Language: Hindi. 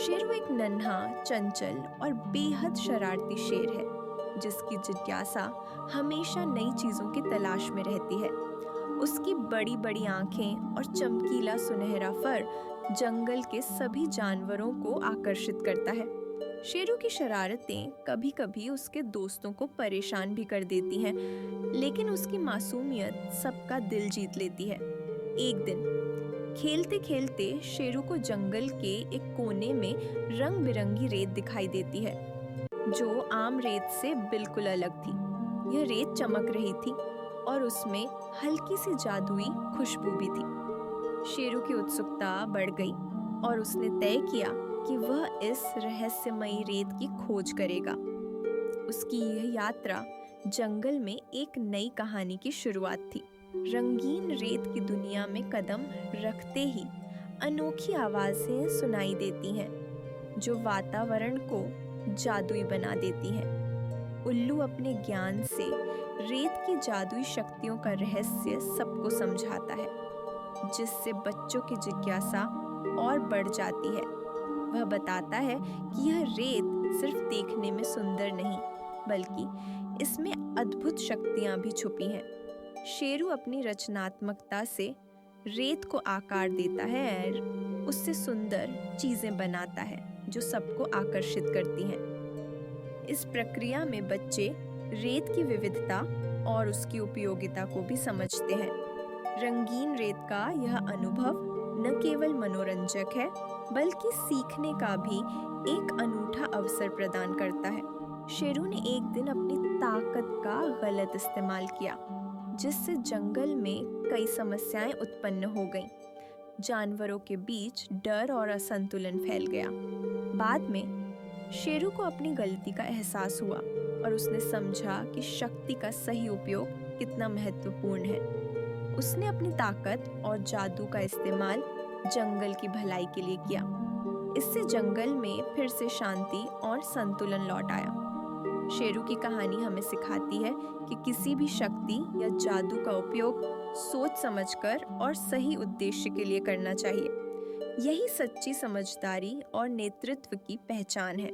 शेरू एक नन्हा, चंचल और बेहद शरारती शेर है, जिसकी जिज्ञासा हमेशा नई चीजों की तलाश में रहती है। उसकी बड़ी बड़ी आंखें और चमकीला सुनहरा फर जंगल के सभी जानवरों को आकर्षित करता है। शेरू की शरारतें कभी कभी उसके दोस्तों को परेशान भी कर देती हैं, लेकिन उसकी मासूमियत सबका दिल जीत लेती है। एक दिन खेलते खेलते शेरू को जंगल के एक कोने में रंग बिरंगी रेत दिखाई देती है, जो आम रेत से बिल्कुल अलग थी। यह रेत चमक रही थी और उसमें हल्की सी जादुई खुशबू भी थी। शेरू की उत्सुकता बढ़ गई और उसने तय किया कि वह इस रहस्यमयी रेत की खोज करेगा। उसकी यह यात्रा जंगल में एक नई कहानी की शुरुआत थी। रंगीन रेत की दुनिया में कदम रखते ही अनोखी आवाजें सुनाई देती हैं, जो वातावरण को जादुई बना देती हैं। उल्लू अपने ज्ञान से रेत की जादुई शक्तियों का रहस्य सबको समझाता है, जिससे बच्चों की जिज्ञासा और बढ़ जाती है। वह बताता है कि यह रेत सिर्फ देखने में सुंदर नहीं, बल्कि इसमें अद्भुत शक्तियां भी छुपी हैं। शेरू अपनी रचनात्मकता से रेत को आकार देता है और उससे सुंदर चीजें बनाता है, जो सबको आकर्षित करती हैं। इस प्रक्रिया में बच्चे रेत की विविधता और उसकी उपयोगिता को भी समझते हैं। रंगीन रेत का यह अनुभव न केवल मनोरंजक है, बल्कि सीखने का भी एक अनूठा अवसर प्रदान करता है। शेरू ने एक दिन अपनी ताकत का गलत इस्तेमाल किया, जिससे जंगल में कई समस्याएं उत्पन्न हो गईं। जानवरों के बीच डर और असंतुलन फैल गया। बाद में शेरू को अपनी गलती का एहसास हुआ और उसने समझा कि शक्ति का सही उपयोग कितना महत्वपूर्ण है। उसने अपनी ताकत और जादू का इस्तेमाल जंगल की भलाई के लिए किया। इससे जंगल में फिर से शांति और संतुलन लौट आया। शेरू की कहानी हमें सिखाती है कि किसी भी शक्ति या जादू का उपयोग सोच समझकर और सही उद्देश्य के लिए करना चाहिए। यही सच्ची समझदारी और नेतृत्व की पहचान है।